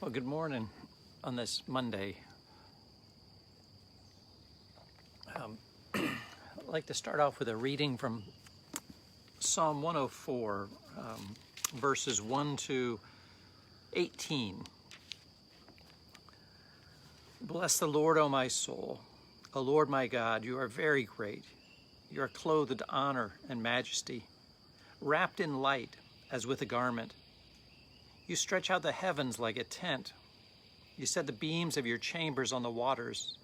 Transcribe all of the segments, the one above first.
Well, good morning on this Monday. I'd like to start off with a reading from Psalm 104, verses 1 to 18. Bless the Lord, O my soul. O Lord my God, you are very great. You are clothed with honor and majesty, wrapped in light as with a garment. You stretch out the heavens like a tent. You set the beams of your chambers on the waters.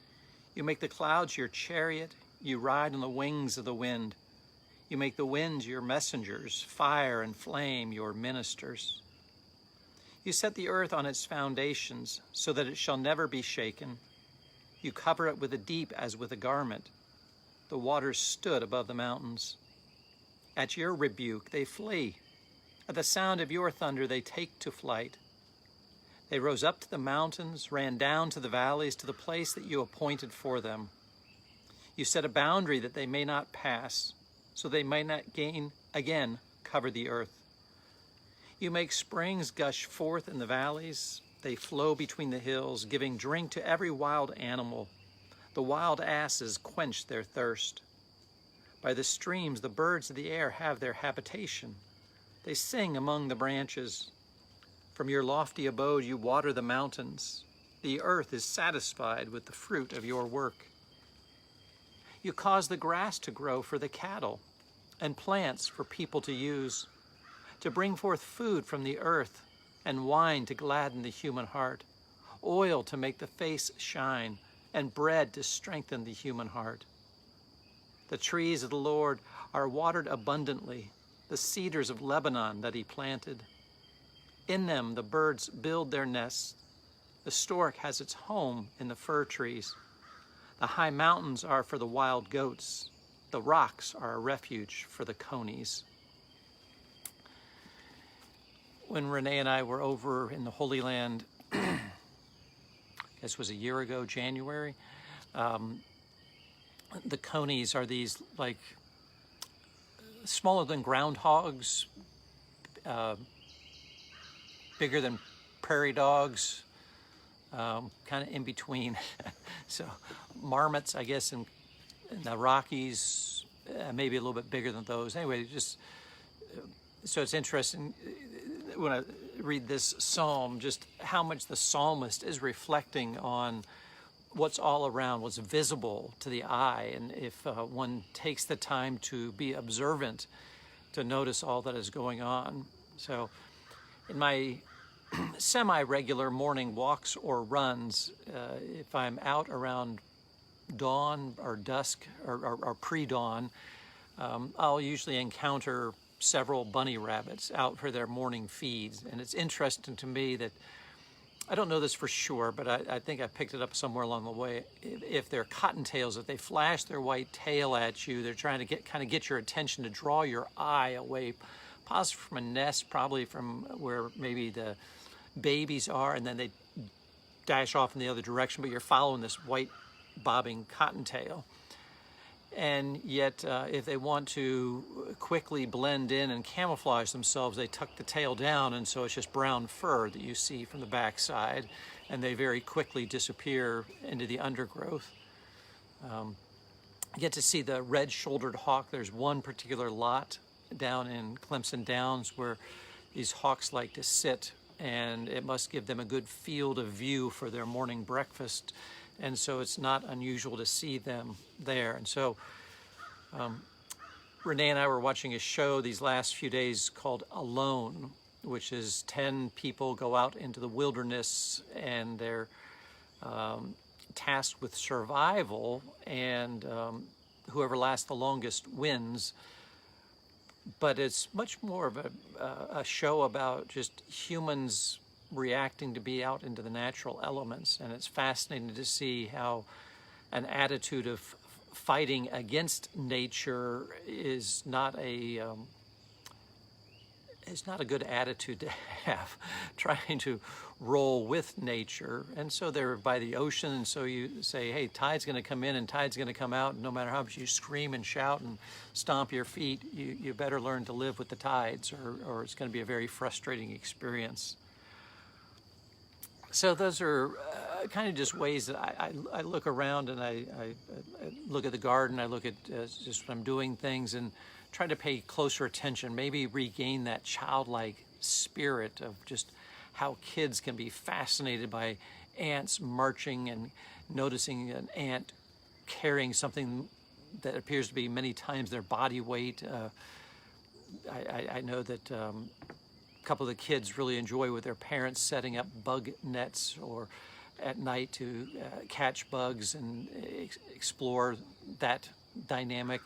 You make the clouds your chariot. You ride on the wings of the wind. You make the winds your messengers, fire and flame your ministers. You set the earth on its foundations so that it shall never be shaken. You cover it with the deep as with a garment. The waters stood above the mountains. At your rebuke they flee. At the sound of your thunder they take to flight. They rose up to the mountains, ran down to the valleys, to the place that you appointed for them. You set a boundary that they may not pass, so they may not again cover the earth. You make springs gush forth in the valleys. They flow between the hills, giving drink to every wild animal. The wild asses quench their thirst. By the streams the birds of the air have their habitation. They sing among the branches. From your lofty abode you water the mountains. The earth is satisfied with the fruit of your work. You cause the grass to grow for the cattle, and plants for people to use, to bring forth food from the earth, and wine to gladden the human heart, oil to make the face shine, and bread to strengthen the human heart. The trees of the Lord are watered abundantly, the cedars of Lebanon that he planted. In them the birds build their nests. The stork has its home in the fir trees. The high mountains are for the wild goats. The rocks are a refuge for the conies. When Renee and I were over in the Holy Land, I guess it was a year ago, January, the conies are these like smaller than groundhogs, bigger than prairie dogs, kind of in between. So marmots, I guess, in the Rockies, maybe a little bit bigger than those. Anyway, so it's interesting when I read this psalm, just how much the psalmist is reflecting on what's all around, what's visible to the eye. And if one takes the time to be observant, to notice all that is going on. So in my semi-regular morning walks or runs, if I'm out around dawn or dusk or pre-dawn, I'll usually encounter several bunny rabbits out for their morning feeds. And it's interesting to me that, I don't know this for sure, but I think I picked it up somewhere along the way. If they're cottontails, if they flash their white tail at you, they're trying to get your attention, to draw your eye away, possibly from a nest, probably from where maybe the babies are, and then they dash off in the other direction, but you're following this white bobbing cottontail. And yet, if they want to quickly blend in and camouflage themselves, they tuck the tail down, and so it's just brown fur that you see from the backside, and they very quickly disappear into the undergrowth. You get to see the red-shouldered hawk. There's one particular lot down in Clemson Downs where these hawks like to sit, and it must give them a good field of view for their morning breakfast. And so it's not unusual to see them there. And so Renee and I were watching a show these last few days called Alone, which is 10 people go out into the wilderness, and they're tasked with survival, and whoever lasts the longest wins. But it's much more of a show about just humans reacting to be out into the natural elements. And it's fascinating to see how an attitude of fighting against nature is not a good attitude to have, trying to roll with nature. And so they're by the ocean, and so you say, hey, tide's going to come in and tide's going to come out, and no matter how much you scream and shout and stomp your feet, you better learn to live with the tides, or it's going to be a very frustrating experience. So those are kind of just ways that I look around, and I look at the garden, I look at just when I'm doing things, and try to pay closer attention, maybe regain that childlike spirit of just how kids can be fascinated by ants marching and noticing an ant carrying something that appears to be many times their body weight. I know that a couple of the kids really enjoy with their parents setting up bug nets or at night to catch bugs and explore that dynamic.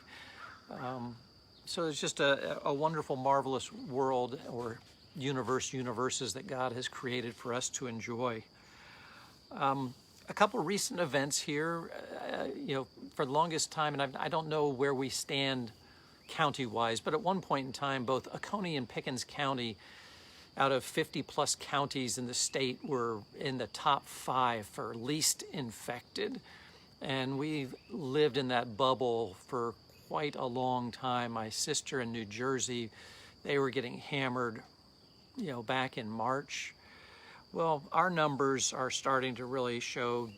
So it's just a wonderful, marvelous world or universes that God has created for us to enjoy. A couple of recent events here, for the longest time, and I don't know where we stand county-wise, but at one point in time, both Oconee and Pickens County, out of 50 plus counties in the state, were in the top 5 for least infected. And we've lived in that bubble for quite a long time. My sister in New Jersey, they were getting hammered, back in March. Well, our numbers are starting to really show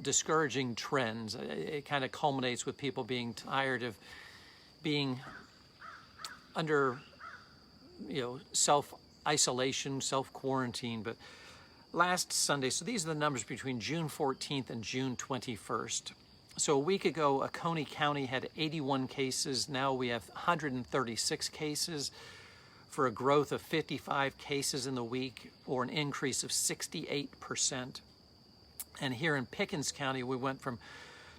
discouraging trends. It kind of culminates with people being tired of being under, self-isolation, self-quarantine. But last Sunday, so these are the numbers between June 14th and June 21st. So a week ago, Oconee County had 81 cases. Now we have 136 cases, for a growth of 55 cases in the week, or an increase of 68%. And here in Pickens County, we went from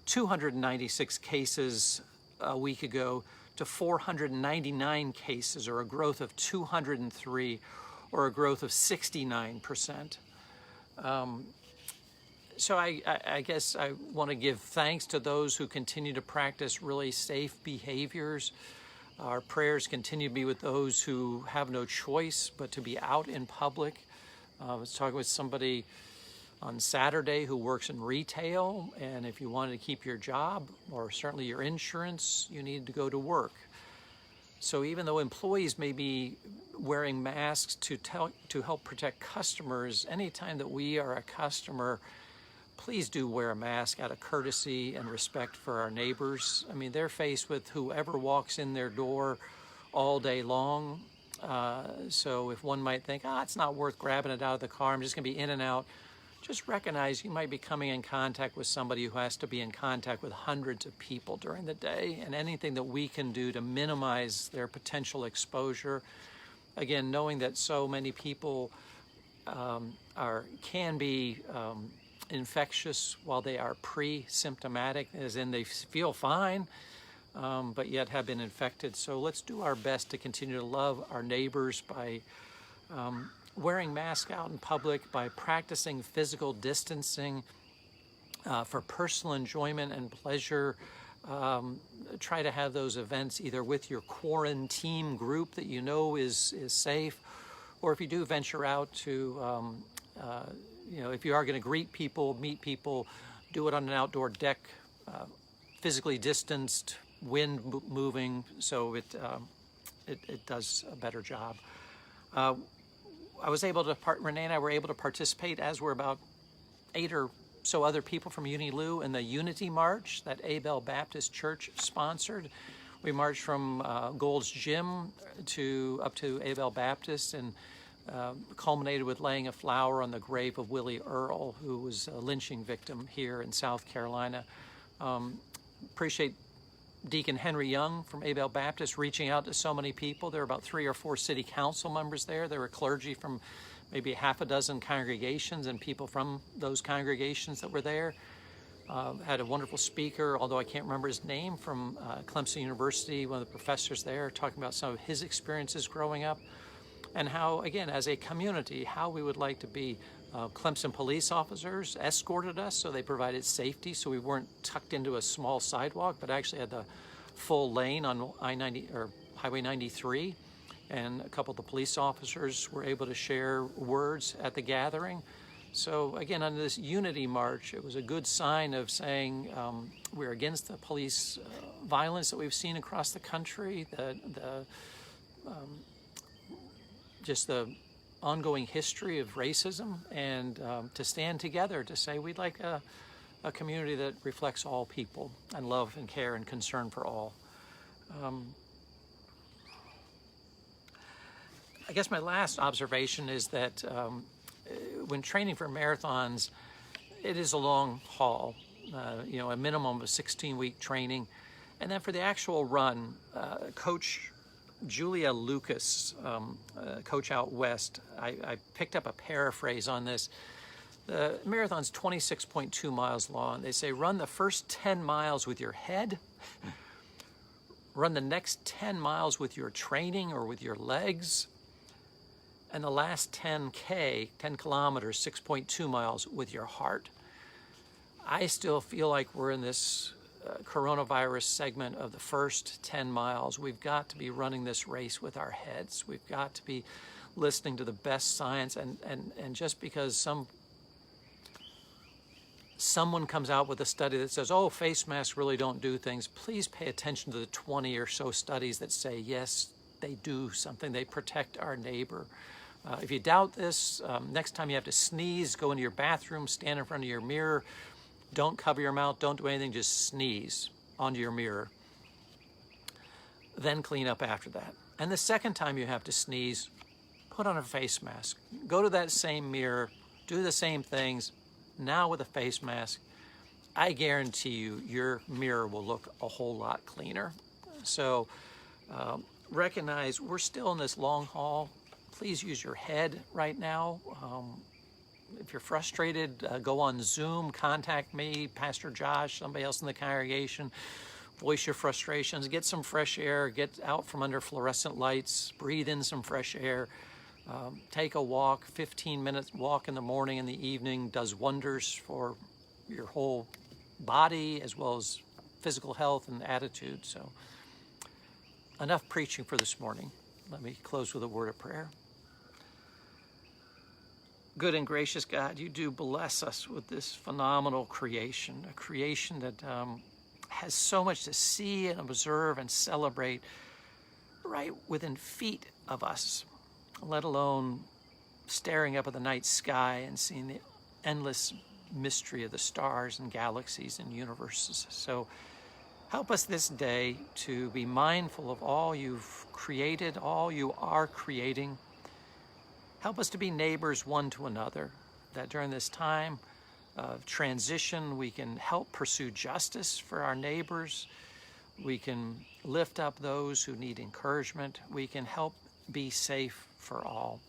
296 cases a week ago to 499 cases, or a growth of 203, or a growth of 69%. So I guess I want to give thanks to those who continue to practice really safe behaviors. Our prayers continue to be with those who have no choice but to be out in public. I was talking with somebody on Saturday who works in retail, and if you wanted to keep your job or certainly your insurance, you needed to go to work. So even though employees may be wearing masks to help protect customers, anytime that we are a customer, please do wear a mask out of courtesy and respect for our neighbors. I mean, they're faced with whoever walks in their door all day long. So if one might think, it's not worth grabbing it out of the car, I'm just going to be in and out, just recognize you might be coming in contact with somebody who has to be in contact with hundreds of people during the day, and anything that we can do to minimize their potential exposure. Again, knowing that so many people can be infectious while they are pre-symptomatic, as in they feel fine, but yet have been infected. So let's do our best to continue to love our neighbors by wearing masks out in public, by practicing physical distancing for personal enjoyment and pleasure. Try to have those events either with your quarantine group that you know is safe, or if you do venture out to if you are going to greet people, meet people, do it on an outdoor deck, physically distanced, wind moving, so it does a better job. Renee and I were able to participate, as were about 8 or so other people from Uniloo, in the Unity March that Abel Baptist Church sponsored. We marched from Gold's Gym up to Abel Baptist, and culminated with laying a flower on the grave of Willie Earl, who was a lynching victim here in South Carolina. Appreciate Deacon Henry Young from Abel Baptist reaching out to so many people. There were about 3 or 4 city council members there. There were clergy from maybe half a dozen congregations and people from those congregations that were there. Had a wonderful speaker, although I can't remember his name, from Clemson University, one of the professors there, talking about some of his experiences growing up, and how, again, as a community, how we would like to be. Clemson police officers escorted us, so they provided safety, so we weren't tucked into a small sidewalk, but actually had the full lane on I-90 or Highway 93. And a couple of the police officers were able to share words at the gathering. So again, on this Unity March, it was a good sign of saying we're against the police violence that we've seen across the country, just the ongoing history of racism, and to stand together to say we'd like a community that reflects all people and love and care and concern for all. I guess my last observation is that when training for marathons, it is a long haul, a minimum of 16-week training. And then for the actual run, Coach Julia Lucas, coach out west, I picked up a paraphrase on this. The marathon's 26.2 miles long. They say run the first 10 miles with your head, run the next 10 miles with your training or with your legs, and the last 10 kilometers, 6.2 miles, with your heart. I still feel like we're in this coronavirus segment of the first 10 miles. We've got to be running this race with our heads. We've got to be listening to the best science. And just because someone comes out with a study that says, oh, face masks really don't do things, please pay attention to the 20 or so studies that say, yes, they do something. They protect our neighbor. If you doubt this, next time you have to sneeze, go into your bathroom, stand in front of your mirror. Don't cover your mouth. Don't do anything. Just sneeze onto your mirror. Then clean up after that. And the second time you have to sneeze, put on a face mask. Go to that same mirror. Do the same things. Now with a face mask, I guarantee you your mirror will look a whole lot cleaner. So recognize we're still in this long haul. Please use your head right now. If you're frustrated, go on Zoom, contact me, Pastor Josh, somebody else in the congregation. Voice your frustrations, get some fresh air, get out from under fluorescent lights, breathe in some fresh air, take a walk. 15-minute walk in the morning and the evening does wonders for your whole body as well as physical health and attitude. So enough preaching for this morning. Let me close with a word of prayer. Good and gracious God, you do bless us with this phenomenal creation, a creation that has so much to see and observe and celebrate right within feet of us, let alone staring up at the night sky and seeing the endless mystery of the stars and galaxies and universes. So help us this day to be mindful of all you've created, all you are creating. Help us to be neighbors one to another, that during this time of transition, we can help pursue justice for our neighbors. We can lift up those who need encouragement. We can help be safe for all.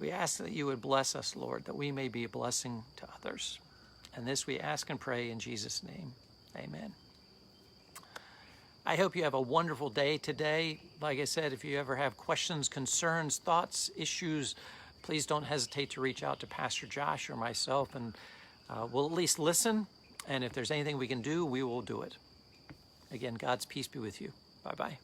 We ask that you would bless us, Lord, that we may be a blessing to others. And this we ask and pray in Jesus' name. Amen. I hope you have a wonderful day today. Like I said, if you ever have questions, concerns, thoughts, issues, please don't hesitate to reach out to Pastor Josh or myself, and we'll at least listen. And if there's anything we can do, we will do it. Again, God's peace be with you. Bye-bye.